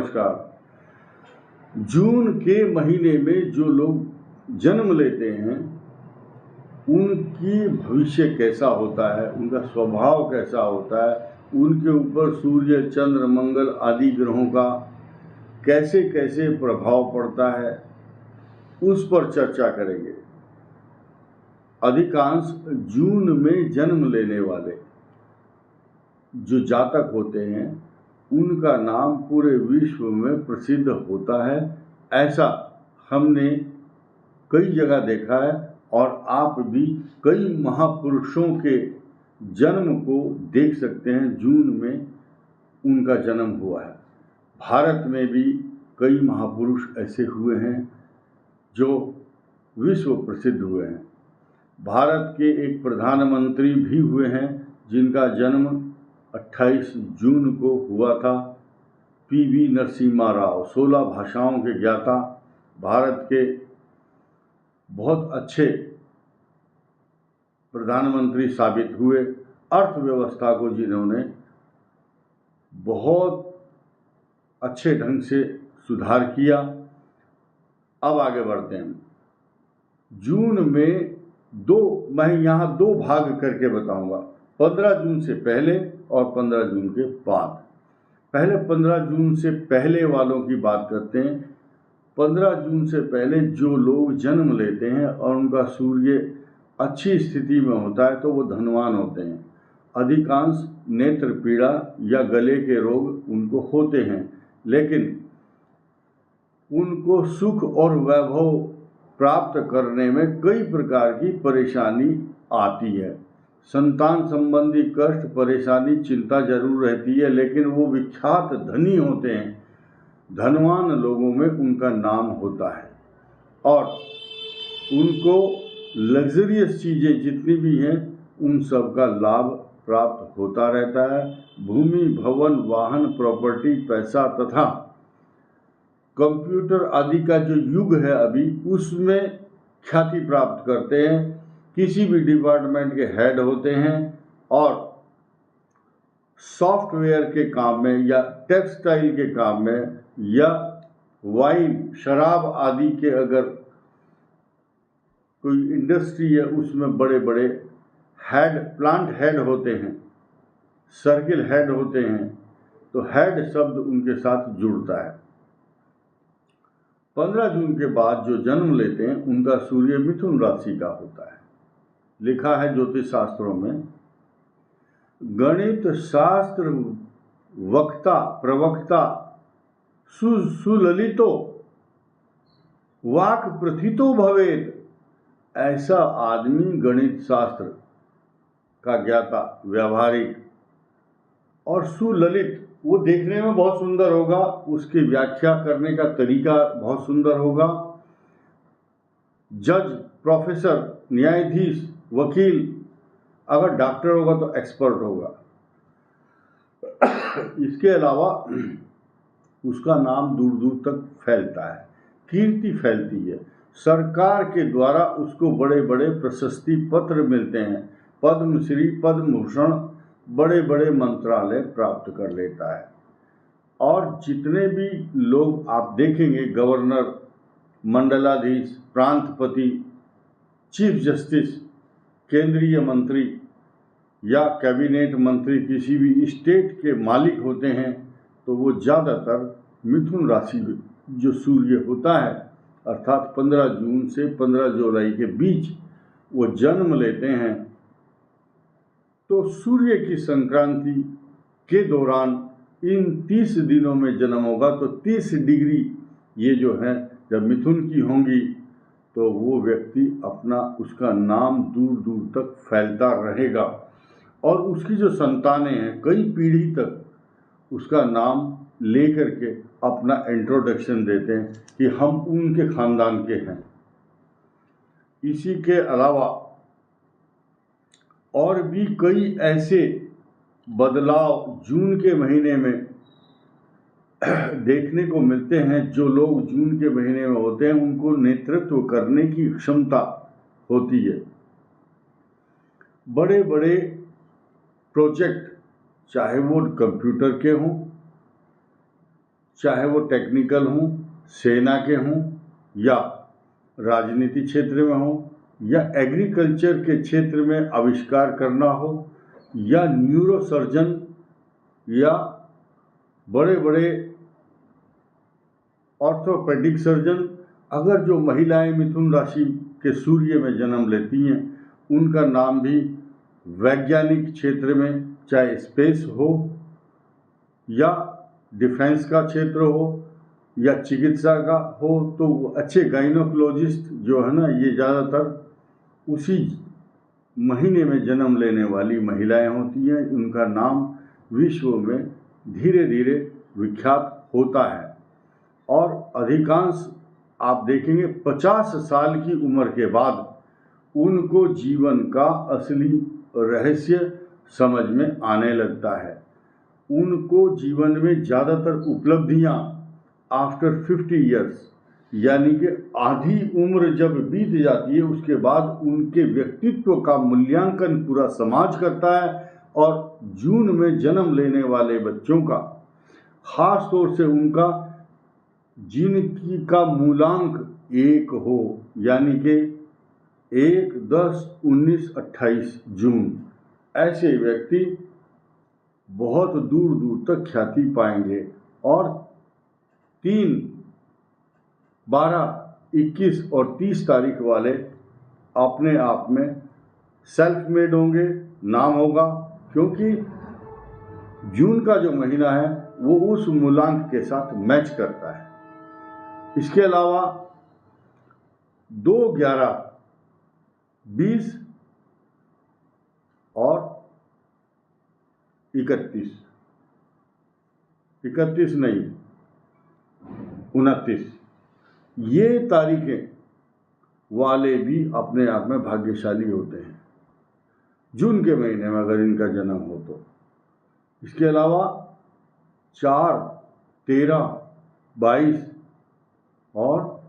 नमस्कार। जून के महीने में जो लोग जन्म लेते हैं उनकी भविष्य कैसा होता है, उनका स्वभाव कैसा होता है, उनके ऊपर सूर्य, चंद्र, मंगल आदि ग्रहों का कैसे कैसे प्रभाव पड़ता है, उस पर चर्चा करेंगे। अधिकांश जून में जन्म लेने वाले जो जातक होते हैं उनका नाम पूरे विश्व में प्रसिद्ध होता है। ऐसा हमने कई जगह देखा है और आप भी कई महापुरुषों के जन्म को देख सकते हैं। जून में उनका जन्म हुआ है। भारत में भी कई महापुरुष ऐसे हुए हैं जो विश्व प्रसिद्ध हुए हैं। भारत के एक प्रधानमंत्री भी हुए हैं जिनका जन्म 28 जून को हुआ था। पीवी नरसिम्हा राव 16 भाषाओं के ज्ञाता, भारत के बहुत अच्छे प्रधानमंत्री साबित हुए। अर्थव्यवस्था को जिन्होंने बहुत अच्छे ढंग से सुधार किया। अब आगे बढ़ते हैं। जून में मैं यहाँ दो भाग करके बताऊंगा, 15 जून से पहले और 15 जून के बाद। पहले 15 जून से पहले वालों की बात करते हैं। 15 जून से पहले जो लोग जन्म लेते हैं और उनका सूर्य अच्छी स्थिति में होता है तो वो धनवान होते हैं। अधिकांश नेत्र पीड़ा या गले के रोग उनको होते हैं, लेकिन उनको सुख और वैभव प्राप्त करने में कई प्रकार की परेशानी आती है। संतान संबंधी कष्ट, परेशानी, चिंता जरूर रहती है, लेकिन वो विख्यात धनी होते हैं। धनवान लोगों में उनका नाम होता है और उनको लग्जरियस चीज़ें जितनी भी हैं उन सब का लाभ प्राप्त होता रहता है। भूमि, भवन, वाहन, प्रॉपर्टी, पैसा तथा कंप्यूटर आदि का जो युग है अभी, उसमें ख्याति प्राप्त करते हैं। किसी भी डिपार्टमेंट के हेड होते हैं और सॉफ्टवेयर के काम में या टेक्सटाइल के काम में या वाइन, शराब आदि के अगर कोई इंडस्ट्री है उसमें बड़े बड़े हेड, प्लांट हेड होते हैं, सर्किल हेड होते हैं, तो हेड शब्द उनके साथ जुड़ता है। 15 जून के बाद जो जन्म लेते हैं उनका सूर्य मिथुन राशि का होता है। लिखा है ज्योतिष शास्त्रों में, गणित शास्त्र वक्ता प्रवक्ता सुललितो वाक प्रथितो भवेत। ऐसा आदमी गणित शास्त्र का ज्ञाता, व्यावहारिक और सुललित, वो देखने में बहुत सुंदर होगा, उसकी व्याख्या करने का तरीका बहुत सुंदर होगा। जज, प्रोफेसर, न्यायाधीश, वकील, अगर डॉक्टर होगा तो एक्सपर्ट होगा। इसके अलावा उसका नाम दूर दूर तक फैलता है, कीर्ति फैलती है। सरकार के द्वारा उसको बड़े बड़े प्रशस्ति पत्र मिलते हैं, पद्मश्री, पद्म भूषण, बड़े बड़े मंत्रालय प्राप्त कर लेता है। और जितने भी लोग आप देखेंगे, गवर्नर, मंडलाधीश, प्रांतपति, चीफ जस्टिस, केंद्रीय मंत्री या कैबिनेट मंत्री किसी भी स्टेट के मालिक होते हैं, तो वो ज़्यादातर मिथुन राशि जो सूर्य होता है अर्थात 15 जून से 15 जुलाई के बीच वो जन्म लेते हैं। तो सूर्य की संक्रांति के दौरान इन 30 दिनों में जन्म होगा तो 30 डिग्री ये जो है जब मिथुन की होंगी तो वो व्यक्ति उसका नाम दूर दूर तक फैलता रहेगा और उसकी जो संतानें हैं कई पीढ़ी तक उसका नाम लेकर के अपना इंट्रोडक्शन देते हैं कि हम उनके खानदान के हैं। इसी के अलावा और भी कई ऐसे बदलाव जून के महीने में देखने को मिलते हैं। जो लोग जून के महीने में होते हैं उनको नेतृत्व करने की क्षमता होती है। बड़े बड़े प्रोजेक्ट, चाहे वो कंप्यूटर के हों, चाहे वो टेक्निकल हों, सेना के हों, या राजनीति क्षेत्र में हो, या एग्रीकल्चर के क्षेत्र में आविष्कार करना हो, या न्यूरोसर्जन, या बड़े बड़े ऑर्थोपेडिक सर्जन। अगर जो महिलाएं मिथुन राशि के सूर्य में जन्म लेती हैं, उनका नाम भी वैज्ञानिक क्षेत्र में, चाहे स्पेस हो या डिफेंस का क्षेत्र हो या चिकित्सा का हो, तो अच्छे गाइनोकोलॉजिस्ट जो है ना, ये ज़्यादातर उसी महीने में जन्म लेने वाली महिलाएं होती हैं। उनका नाम विश्व में धीरे धीरे विख्यात होता है। और अधिकांश आप देखेंगे 50 साल की उम्र के बाद उनको जीवन का असली रहस्य समझ में आने लगता है। उनको जीवन में ज़्यादातर उपलब्धियां आफ्टर 50 ईयर्स, यानी कि आधी उम्र जब बीत जाती है, उसके बाद उनके व्यक्तित्व का मूल्यांकन पूरा समाज करता है। और जून में जन्म लेने वाले बच्चों का खास तौर से उनका जिनकी का मूलांक 1 हो, यानी कि 1, 10, 19, 28 जून, ऐसे व्यक्ति बहुत दूर दूर तक ख्याति पाएंगे। और 3, 12, 21 और 30 तारीख वाले अपने आप में सेल्फ मेड होंगे, नाम होगा, क्योंकि जून का जो महीना है वो उस मूलांक के साथ मैच करता है। इसके अलावा 2, 11, 20 और 31 नहीं, 29, ये तारीखें वाले भी अपने आप में भाग्यशाली होते हैं जून के महीने में अगर इनका जन्म हो तो। इसके अलावा 4, 13, 22 और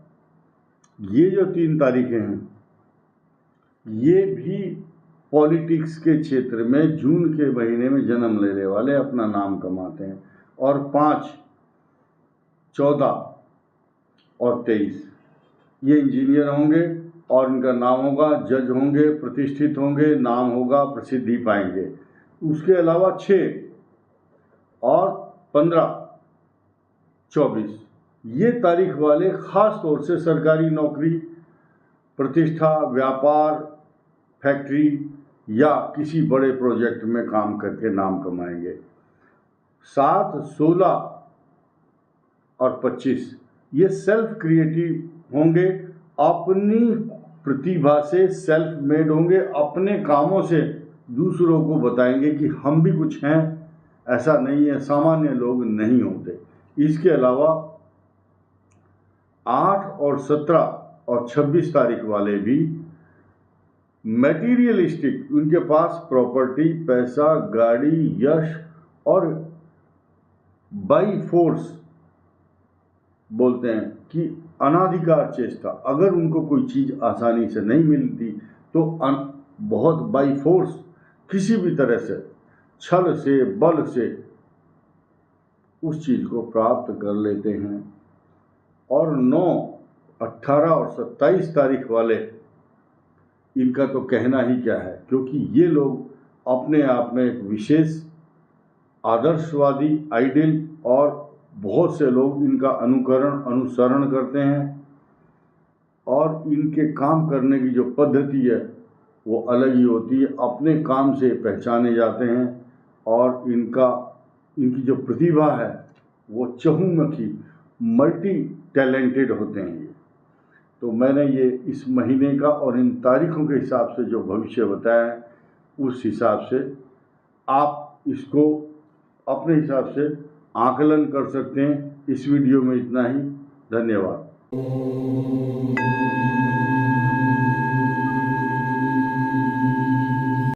ये जो 3 तारीखें हैं, ये भी पॉलिटिक्स के क्षेत्र में जून के महीने में जन्म लेने वाले अपना नाम कमाते हैं। और 5, 14 और 23 ये इंजीनियर होंगे और इनका नाम होगा, जज होंगे, प्रतिष्ठित होंगे, नाम होगा, प्रसिद्धि पाएंगे। उसके अलावा 6 और 15, 24 ये तारीख वाले खास तौर से सरकारी नौकरी, प्रतिष्ठा, व्यापार, फैक्ट्री या किसी बड़े प्रोजेक्ट में काम करके नाम कमाएंगे। 7, 16 और 25 ये सेल्फ क्रिएटिव होंगे, अपनी प्रतिभा से सेल्फ मेड होंगे, अपने कामों से दूसरों को बताएंगे कि हम भी कुछ हैं, ऐसा नहीं है, सामान्य लोग नहीं होते। इसके अलावा 8 और 17 और 26 तारीख वाले भी मैटीरियलिस्टिक, उनके पास प्रॉपर्टी, पैसा, गाड़ी, यश और बाई फोर्स बोलते हैं कि अनाधिकार चेष्टा, अगर उनको कोई चीज़ आसानी से नहीं मिलती तो बहुत बाई फोर्स किसी भी तरह से, छल से, बल से उस चीज़ को प्राप्त कर लेते हैं। और 9, 18 और 27 तारीख वाले, इनका तो कहना ही क्या है, क्योंकि ये लोग अपने आप में एक विशेष आदर्शवादी, आइडियल, और बहुत से लोग इनका अनुसरण करते हैं। और इनके काम करने की जो पद्धति है वो अलग ही होती है, अपने काम से पहचाने जाते हैं। और इनकी जो प्रतिभा है वो चहुमुखी, मल्टी टैलेंटेड होते हैं ये। तो मैंने ये इस महीने का और इन तारीखों के हिसाब से जो भविष्य बताया है, उस हिसाब से आप इसको अपने हिसाब से आकलन कर सकते हैं। इस वीडियो में इतना ही। धन्यवाद।